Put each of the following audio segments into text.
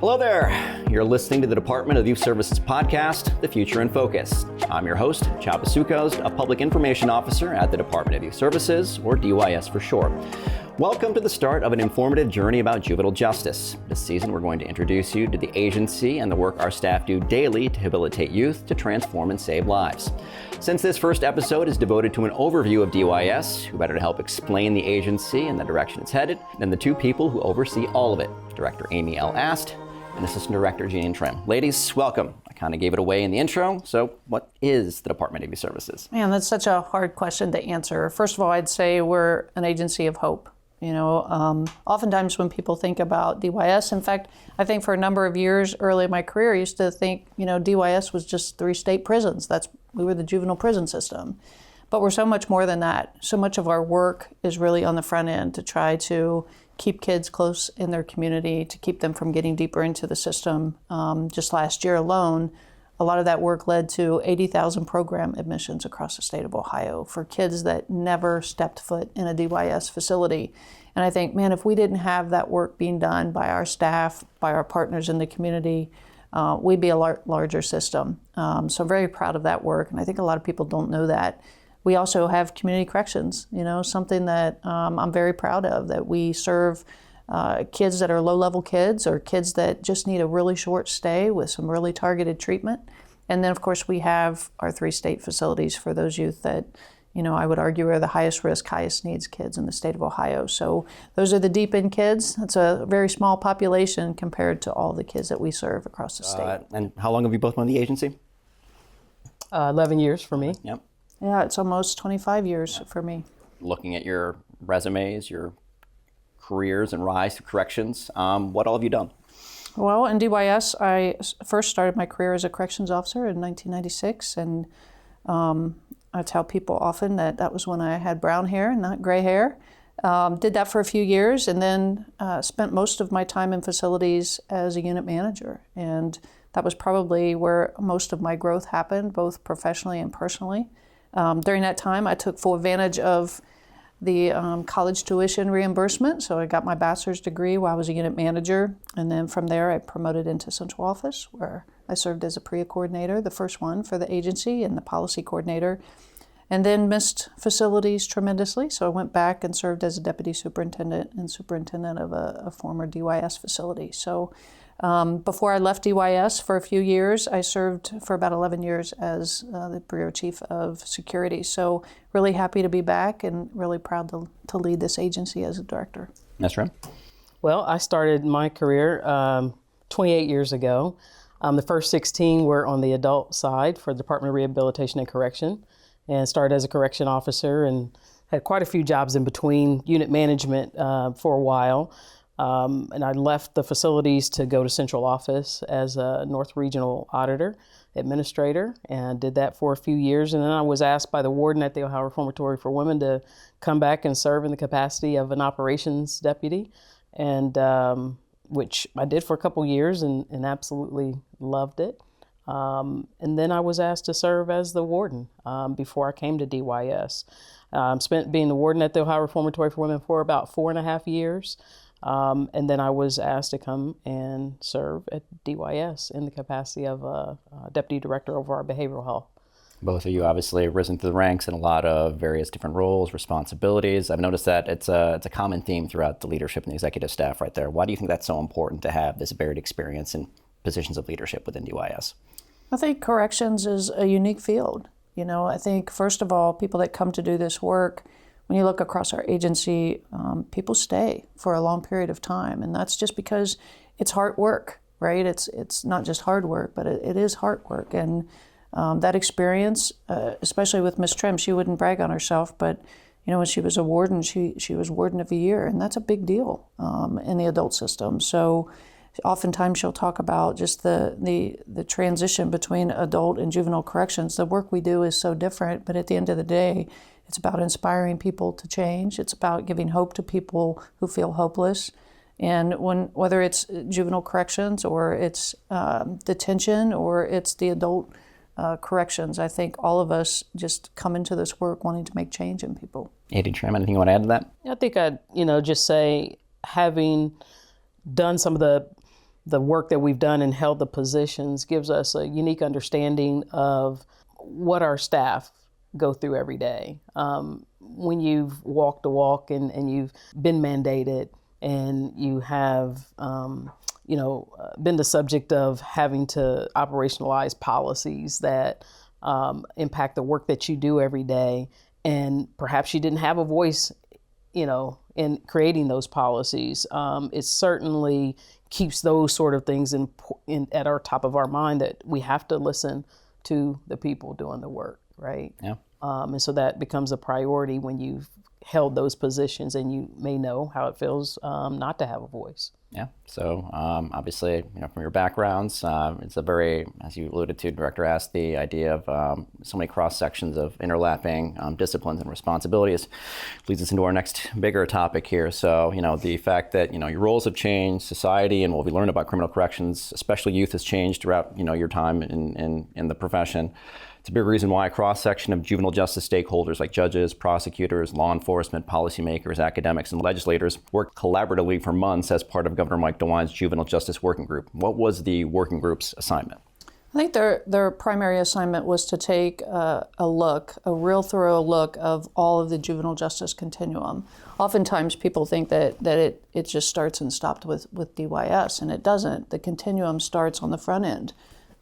Hello there. You're listening to the Department of Youth Services podcast, The Future in Focus. I'm your host, Chao Pasukos, a Public Information Officer at the Department of Youth Services, or DYS for short. Welcome to the start of an informative journey about juvenile justice. This season, we're going to introduce you to the agency and the work our staff do daily to habilitate youth to transform and save lives. Since this first episode is devoted to an overview of DYS, who better to help explain the agency and the direction it's headed than the two people who oversee all of it, Director Amy L. Ast and Assistant Director Jean Trim. Ladies, welcome. I kind of gave it away in the intro, so what is the Department of Youth Services? Man, that's such a hard question to answer. First of all, I'd say we're an agency of hope. Oftentimes when people think about DYS, in fact, I think for a number of years early in my career, I used to think, DYS was just 3 state prisons. We were the juvenile prison system. But we're so much more than that. So much of our work is really on the front end to try to keep kids close in their community, to keep them from getting deeper into the system. Just last year alone, a lot of that work led to 80,000 program admissions across the state of Ohio for kids that never stepped foot in a DYS facility. And I think, man, if we didn't have that work being done by our staff, by our partners in the community, we'd be a larger system. So I'm very proud of that work, and I think a lot of people don't know that. We also have community corrections, something that I'm very proud of, that we serve kids that are low-level kids or kids that just need a really short stay with some really targeted treatment. And then, of course, we have our 3 state facilities for those youth that, I would argue are the highest risk, highest needs kids in the state of Ohio. So those are the deep end kids. That's a very small population compared to all the kids that we serve across the state. And how long have you both been in the agency? 11 years for me. Yep. Yeah, it's almost 25 years for me. Looking at your resumes, your careers and rise to corrections, what all have you done? Well, in DYS, I first started my career as a corrections officer in 1996, and I tell people often that was when I had brown hair and not gray hair. Did that for a few years, and then spent most of my time in facilities as a unit manager, and that was probably where most of my growth happened, both professionally and personally. During that time, I took full advantage of the college tuition reimbursement. So I got my bachelor's degree while I was a unit manager. And then from there, I promoted into central office, where I served as a PREA coordinator, the first one for the agency, and the policy coordinator. And then missed facilities tremendously. So I went back and served as a deputy superintendent and superintendent of a former DYS facility. So before I left DYS for a few years, I served for about 11 years as the Bureau Chief of Security. So really happy to be back and really proud to lead this agency as a director. That's right. Well, I started my career 28 years ago. The first 16 were on the adult side for the Department of Rehabilitation and Correction, and started as a correction officer and had quite a few jobs in between unit management for a while. And I left the facilities to go to central office as a North Regional Auditor, Administrator, and did that for a few years. And then I was asked by the warden at the Ohio Reformatory for Women to come back and serve in the capacity of an operations deputy, and which I did for a couple years and absolutely loved it. And then I was asked to serve as the warden before I came to DYS. Spent being the warden at the Ohio Reformatory for Women for about 4.5 years. And then I was asked to come and serve at DYS in the capacity of a deputy director over our behavioral health. Both of you obviously have risen through the ranks in a lot of various different roles, responsibilities. I've noticed that it's a common theme throughout the leadership and the executive staff right there. Why do you think that's so important to have this varied experience in positions of leadership within DYS? I think corrections is a unique field. I think, first of all, people that come to do this work, when you look across our agency, people stay for a long period of time, and that's just because it's hard work, right? It's not just hard work, but it is hard work, and that experience, especially with Miss Trim, she wouldn't brag on herself, but when she was a warden, she was warden of the year, and that's a big deal in the adult system. So oftentimes she'll talk about just the transition between adult and juvenile corrections. The work we do is so different, but at the end of the day, it's about inspiring people to change. It's about giving hope to people who feel hopeless. And whether it's juvenile corrections or it's detention or it's the adult corrections, I think all of us just come into this work wanting to make change in people. Eddie Trim, anything you want to add to that? I think I'd just say, having done some of the the work that we've done and held the positions gives us a unique understanding of what our staff go through every day. When you've walked the walk and you've been mandated and you have, been the subject of having to operationalize policies that impact the work that you do every day, and perhaps you didn't have a voice, in creating those policies, it certainly keeps those sort of things at our top of our mind, that we have to listen to the people doing the work, right? Yeah. And so that becomes a priority when you've held those positions, and you may know how it feels not to have a voice. Yeah. So obviously, from your backgrounds, it's a very, as you alluded to, Director asked, the idea of so many cross sections of interlapping disciplines and responsibilities leads us into our next bigger topic here. So, the fact that, your roles have changed, society and what we learned about criminal corrections, especially youth, has changed throughout, your time in the profession. It's a big reason why a cross-section of juvenile justice stakeholders like judges, prosecutors, law enforcement, policymakers, academics, and legislators worked collaboratively for months as part of Governor Mike DeWine's Juvenile Justice Working Group. What was the working group's assignment? I think their primary assignment was to take a real thorough look of all of the juvenile justice continuum. Oftentimes people think that it just starts and stopped with DYS, and it doesn't. The continuum starts on the front end.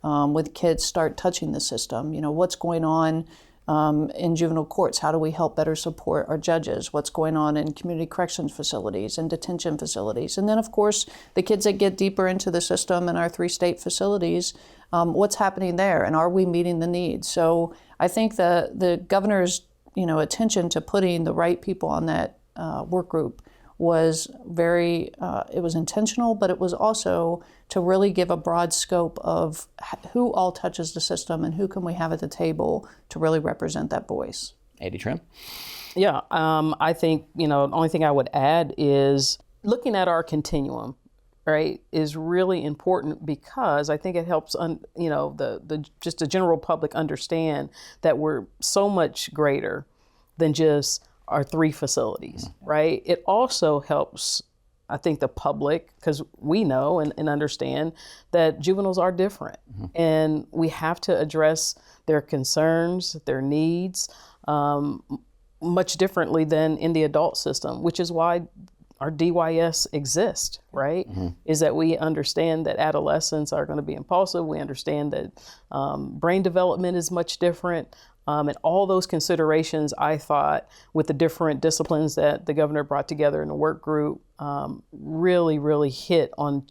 With kids start touching the system. What's going on in juvenile courts? How do we help better support our judges? What's going on in community corrections facilities and detention facilities? And then, of course, the kids that get deeper into the system in our 3 state facilities, what's happening there? And are we meeting the needs? So I think the governor's attention to putting the right people on that work group was it was intentional, but it was also to really give a broad scope of who all touches the system and who can we have at the table to really represent that voice. A.D. Trim? Yeah, I think, the only thing I would add is looking at our continuum, right, is really important, because I think it helps, just the general public understand that we're so much greater than just our 3 facilities, right? It also helps, I think, the public, because we know and understand that juveniles are different, and we have to address their concerns, their needs, much differently than in the adult system, which is why our DYS exists, right? Is that we understand that adolescents are going to be impulsive. We understand that brain development is much different. And all those considerations, I thought, with the different disciplines that the governor brought together in the work group, really, really hit on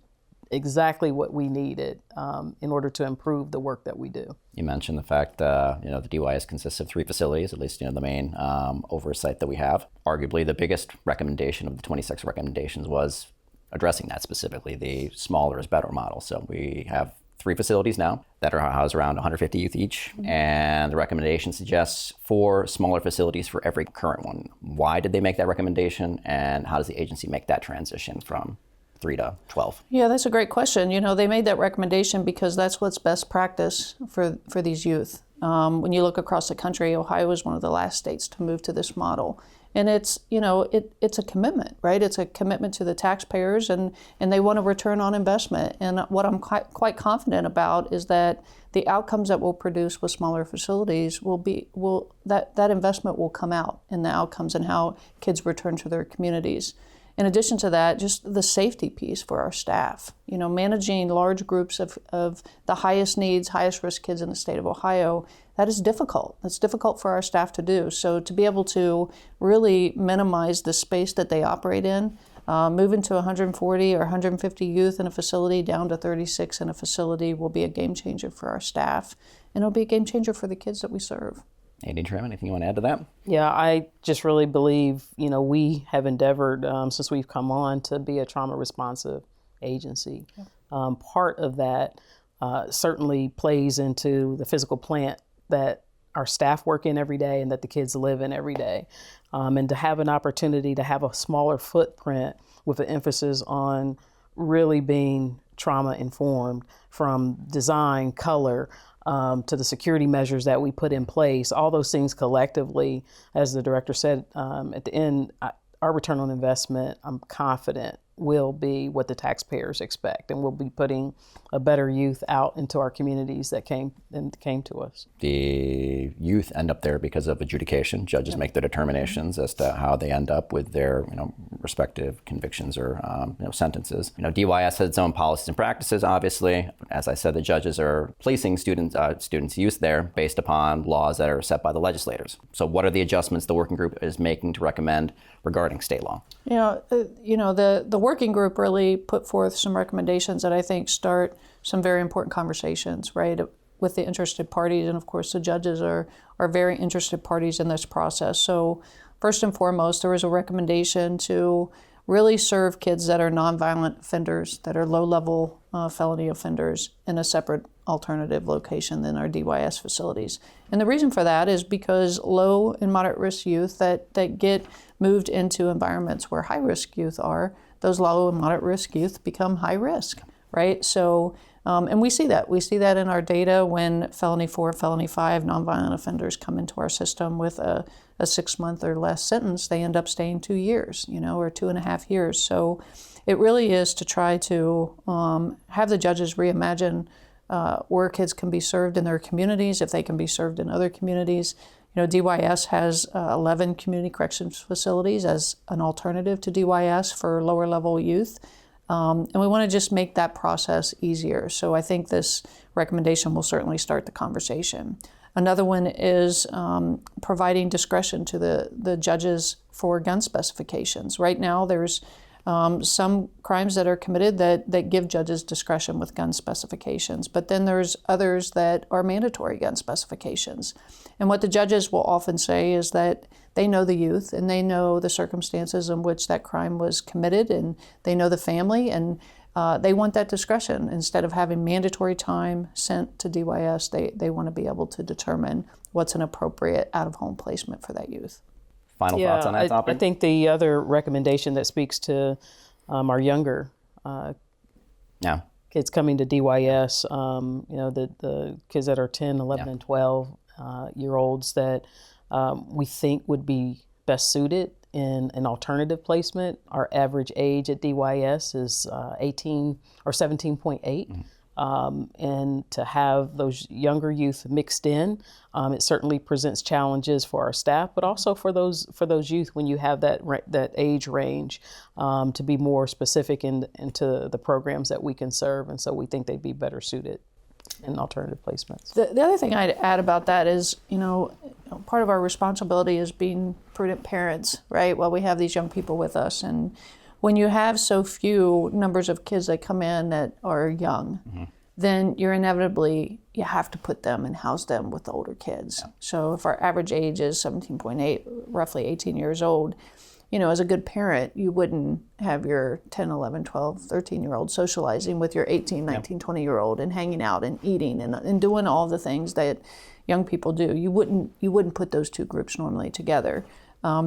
exactly what we needed in order to improve the work that we do. You mentioned the fact, the DYS consists of 3 facilities, at least, the main oversight that we have. Arguably, the biggest recommendation of the 26 recommendations was addressing that specifically, the smaller is better model. So we have 3 facilities now that are housed around 150 youth each, and the recommendation suggests 4 smaller facilities for every current one. Why did they make that recommendation, and how does the agency make that transition from 3 to 12? Yeah, that's a great question. They made that recommendation because that's what's best practice for these youth. When you look across the country, Ohio was one of the last states to move to this model. And it's a commitment, right? It's a commitment to the taxpayers, and they want a return on investment. And what I'm quite confident about is that the outcomes that we'll produce with smaller facilities that investment will come out in the outcomes and how kids return to their communities. In addition to that, just the safety piece for our staff. Managing large groups of the highest needs, highest risk kids in the state of Ohio, that is difficult. That's difficult for our staff to do. So to be able to really minimize the space that they operate in, moving to 140 or 150 youth in a facility down to 36 in a facility will be a game changer for our staff, and it'll be a game changer for the kids that we serve. A.D. Trim, anything you want to add to that? Yeah, I just really believe, we have endeavored since we've come on to be a trauma responsive agency. Yeah. Part of that certainly plays into the physical plant that our staff work in every day and that the kids live in every day. And to have an opportunity to have a smaller footprint with an emphasis on really being trauma informed, from design, color, to the security measures that we put in place, all those things collectively, as the director said at the end, our return on investment, I'm confident, will be what the taxpayers expect, and we'll be putting a better youth out into our communities that came to us. The youth end up there because of adjudication. Judges make their determinations as to how they end up with their respective convictions or sentences. DYS has its own policies and practices, obviously. As I said, the judges are placing students' youth there based upon laws that are set by the legislators. So what are the adjustments the working group is making to recommend regarding state law? The working group really put forth some recommendations that I think start some very important conversations, right, with the interested parties. And of course, the judges are very interested parties in this process. So first and foremost, there was a recommendation to really serve kids that are nonviolent offenders, that are low-level felony offenders, in a separate alternative location than our DYS facilities. And the reason for that is because low and moderate risk youth that get moved into environments where high-risk youth are, those low and moderate risk youth become high risk, right? So, and we see that. We see that in our data when felony 4, felony 5 nonviolent offenders come into our system with a 6-month or less sentence. They end up staying 2 years, or 2.5 years. So it really is to try to have the judges reimagine where kids can be served in their communities, if they can be served in other communities. DYS has 11 community corrections facilities as an alternative to DYS for lower level youth. And we want to just make that process easier. So I think this recommendation will certainly start the conversation. Another one is providing discretion to the judges for gun specifications. Right now, there's some crimes that are committed that give judges discretion with gun specifications, but then there's others that are mandatory gun specifications. And what the judges will often say is that they know the youth and they know the circumstances in which that crime was committed, and they know the family, and they want that discretion. Instead of having mandatory time sent to DYS, they want to be able to determine what's an appropriate out-of-home placement for that youth. Final thoughts on that topic? I think the other recommendation that speaks to our younger kids coming to DYS, the kids that are 10, 11, and 12 year olds that we think would be best suited in an alternative placement. Our average age at DYS is 18 or 17.8. And to have those younger youth mixed in, it certainly presents challenges for our staff, but also for those youth when you have that age range, to be more specific into the programs that we can serve. And so we think they'd be better suited in alternative placements. The other thing I'd add about that is, part of our responsibility is being prudent parents, right? While we have these young people with us. And when you have so few numbers of kids that come in that are young, then you have to put them and house them with the older kids. Yeah. So if our average age is 17.8, roughly 18 years old, as a good parent, you wouldn't have your 10, 11, 12, 13-year-old socializing with your 18, 19, 20-year-old and hanging out and eating and doing all the things that young people do. You wouldn't put those two groups normally together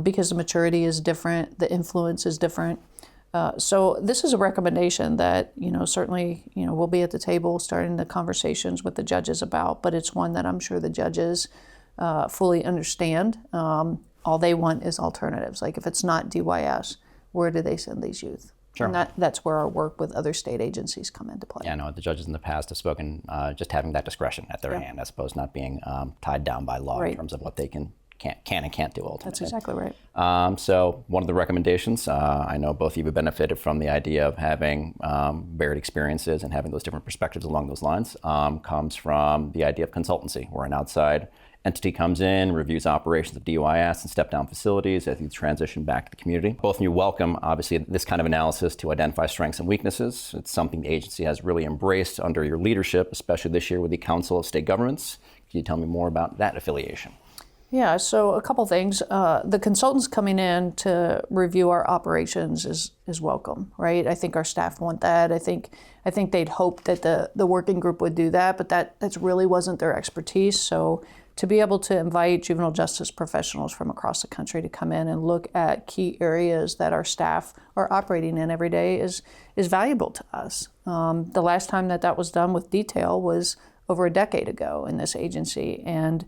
because the maturity is different, the influence is different. So this is a recommendation that, certainly, we'll be at the table starting the conversations with the judges about, but it's one that I'm sure the judges fully understand. All they want is alternatives. Like if it's not DYS, where do they send these youth? Sure. And that's where our work with other state agencies come into play. Yeah, no, the judges in the past have spoken just having that discretion at their hand, as opposed to not being tied down by law in terms of what they can and can't do ultimately. That's exactly right. So one of the recommendations, I know both of you have benefited from the idea of having varied experiences and having those different perspectives along those lines, comes from the idea of consultancy, where an outside entity comes in, reviews operations of DYS and step-down facilities as you transition back to the community. Both of you welcome, obviously, this kind of analysis to identify strengths and weaknesses. It's something the agency has really embraced under your leadership, especially this year with the Council of State Governments. Can you tell me more about that affiliation? Yeah, so a couple things. The consultants coming in to review our operations is welcome, right? I think our staff want that. I think they'd hope that the working group would do that, but that really wasn't their expertise. So to be able to invite juvenile justice professionals from across the country to come in and look at key areas that our staff are operating in every day is valuable to us. The last time that was done with detail was over a decade ago in this agency. And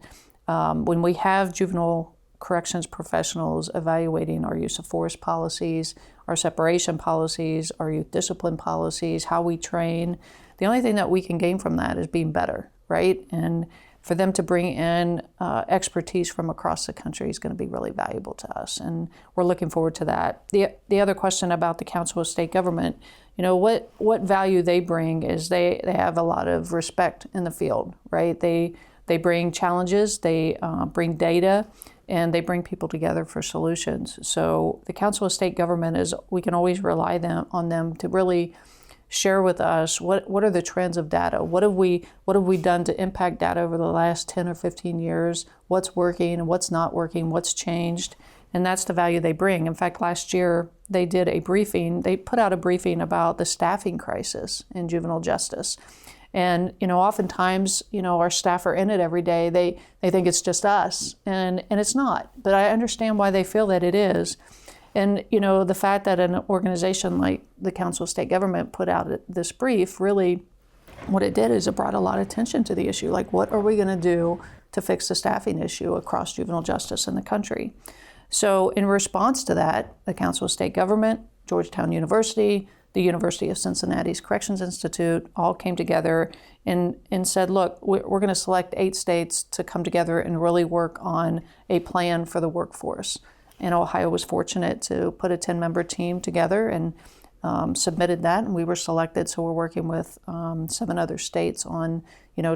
when we have juvenile corrections professionals evaluating our use of force policies, our separation policies, our youth discipline policies, how we train. The only thing that we can gain from that is being better, right? And for them to bring in expertise from across the country is going to be really valuable to us, and we're looking forward to that. The other question about the Council of State Government, what value they bring is they have a lot of respect in the field, right? They bring challenges, they bring data, and they bring people together for solutions. So the Council of State Government we can always rely on them to really share with us what are the trends of data, what have we done to impact data over the last 10 or 15 years, what's working and what's not working, what's changed, and that's the value they bring. In fact, last year they put out a briefing about the staffing crisis in juvenile justice. And oftentimes, our staff are in it every day. They think it's just us, and it's not. But I understand why they feel that it is. And the fact that an organization like the Council of State Government put out this brief, really what it did is it brought a lot of attention to the issue. Like, what are we going to do to fix the staffing issue across juvenile justice in the country? So in response to that, the Council of State Government, Georgetown University, the University of Cincinnati's Corrections Institute all came together and said, look, we're going to select 8 states to come together and really work on a plan for the workforce. And Ohio was fortunate to put a 10-member team together and submitted that, and we were selected. So we're working with 7 other states on,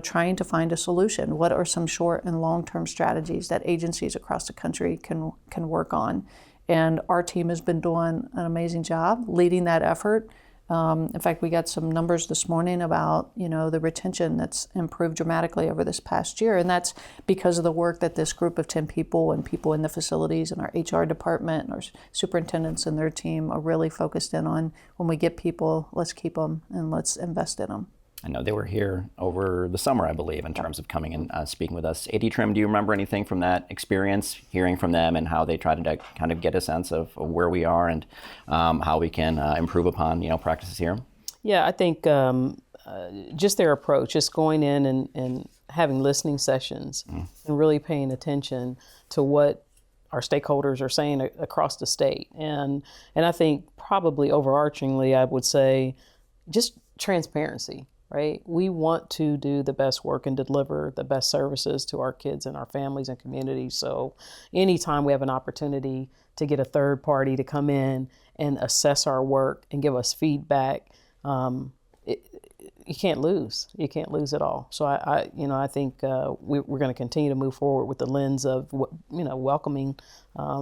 trying to find a solution. What are some short and long-term strategies that agencies across the country can work on? And our team has been doing an amazing job leading that effort. In fact, we got some numbers this morning about, the retention that's improved dramatically over this past year. And that's because of the work that this group of 10 people and people in the facilities and our HR department and our superintendents and their team are really focused in on. When we get people, let's keep them and let's invest in them. I know they were here over the summer, I believe, in terms of coming and speaking with us. AD Trim, do you remember anything from that experience, hearing from them and how they tried to kind of get a sense of where we are and how we can improve upon, practices here? Yeah, I think just their approach, just going in and having listening sessions and really paying attention to what our stakeholders are saying across the state. And I think probably overarchingly, I would say just transparency. Right? We want to do the best work and deliver the best services to our kids and our families and communities. So anytime we have an opportunity to get a third party to come in and assess our work and give us feedback, you can't lose. You can't lose at all. So I think we're going to continue to move forward with the lens of welcoming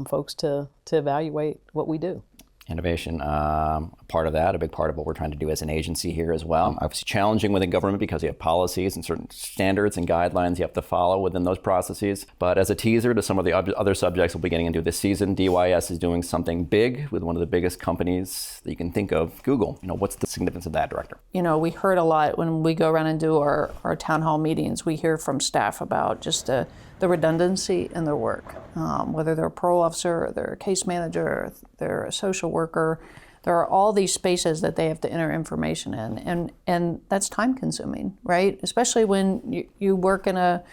folks to evaluate what we do. Innovation, part of that, a big part of what we're trying to do as an agency here as well. Obviously challenging within government because you have policies and certain standards and guidelines you have to follow within those processes. But as a teaser to some of the other subjects we'll be getting into this season, DYS is doing something big with one of the biggest companies that you can think of, Google. What's the significance of that, Director? We heard a lot when we go around and do our town hall meetings. We hear from staff about just the redundancy in their work, whether they're a parole officer, or they're a case manager, or they're a social worker. There are all these spaces that they have to enter information in, and that's time consuming, right? Especially when you work in a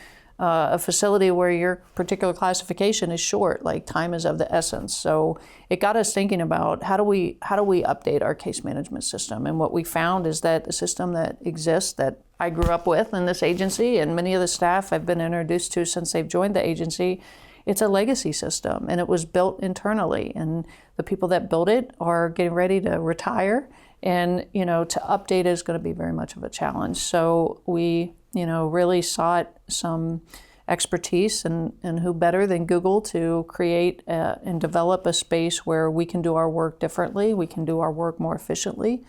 facility where your particular classification is short, like time is of the essence. So it got us thinking about how do we update our case management system? And what we found is that the system that exists that I grew up with in this agency and many of the staff I've been introduced to since they've joined the agency, it's a legacy system and it was built internally, and the people that built it are getting ready to retire, and to update it is going to be very much of a challenge. So we really sought some expertise, and who better than Google to create and develop a space where we can do our work differently, we can do our work more efficiently.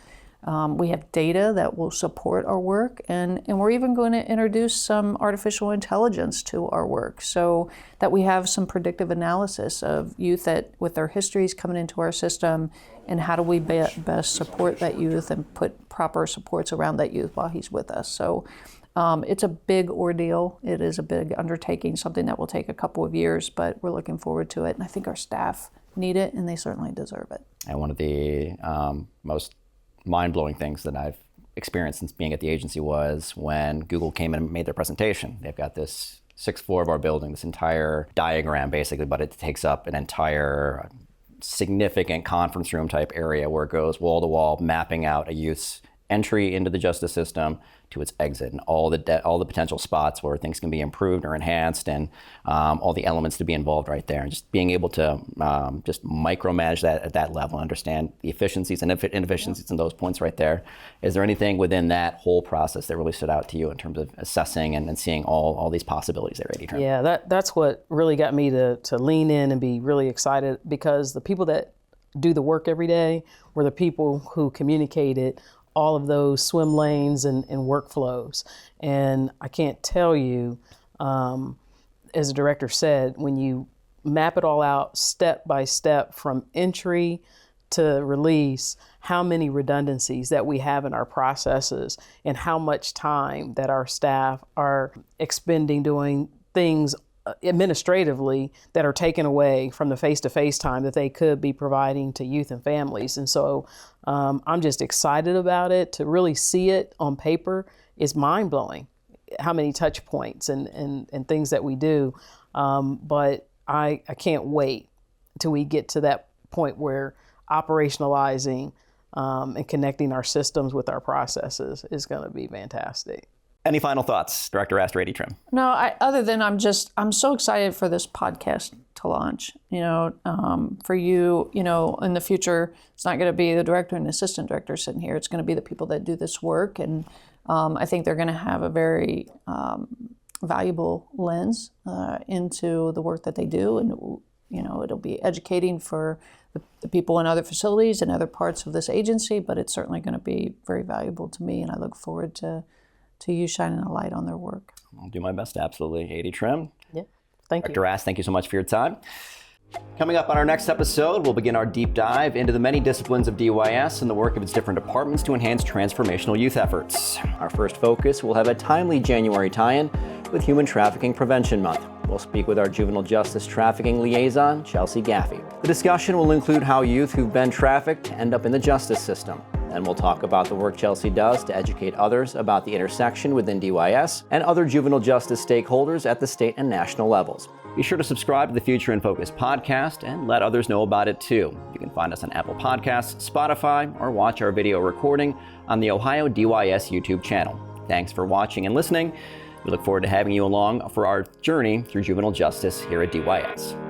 We have data that will support our work, and we're even going to introduce some artificial intelligence to our work so that we have some predictive analysis of youth that with their histories coming into our system, and how do we best support that youth and put proper supports around that youth while he's with us. So it's a big ordeal. It is a big undertaking, something that will take a couple of years, but we're looking forward to it. And I think our staff need it, and they certainly deserve it. And one of the most mind-blowing things that I've experienced since being at the agency was when Google came in and made their presentation. They've got this 6th floor of our building, this entire diagram basically, but it takes up an entire significant conference room type area where it goes wall to wall, mapping out a youth's entry into the justice system to its exit, and all the potential spots where things can be improved or enhanced, and all the elements to be involved right there, and just being able to just micromanage that at that level, understand the efficiencies and inefficiencies in those points right there. Is there anything within that whole process that really stood out to you in terms of assessing and seeing all these possibilities there, AD Trim? Yeah, that's what really got me to lean in and be really excited, because the people that do the work every day were the people who communicated all of those swim lanes and workflows. And I can't tell you, as the director said, when you map it all out step by step from entry to release, how many redundancies that we have in our processes and how much time that our staff are expending doing things administratively that are taken away from the face-to-face time that they could be providing to youth and families. And so I'm just excited about it. To really see it on paper is mind-blowing, how many touch points and things that we do. But I can't wait till we get to that point where operationalizing and connecting our systems with our processes is going to be fantastic. Any final thoughts, Director Astor, AD Trim? No, other than I'm so excited for this podcast to launch. For you, in the future, it's not going to be the director and assistant director sitting here. It's going to be the people that do this work, and I think they're going to have a very valuable lens into the work that they do, and it'll be educating for the people in other facilities and other parts of this agency. But it's certainly going to be very valuable to me, and I look forward to you shining a light on their work. I'll do my best, absolutely. AD Trim. Yeah, thank you. Dr. Ast, thank you so much for your time. Coming up on our next episode, we'll begin our deep dive into the many disciplines of DYS and the work of its different departments to enhance transformational youth efforts. Our first focus will have a timely January tie-in with Human Trafficking Prevention Month. We'll speak with our Juvenile Justice Trafficking Liaison, Chelsea Gaffey. The discussion will include how youth who've been trafficked end up in the justice system. And we'll talk about the work Chelsea does to educate others about the intersection within DYS and other juvenile justice stakeholders at the state and national levels. Be sure to subscribe to the Future in Focus podcast and let others know about it too. You can find us on Apple Podcasts, Spotify, or watch our video recording on the Ohio DYS YouTube channel. Thanks for watching and listening. We look forward to having you along for our journey through juvenile justice here at DYS.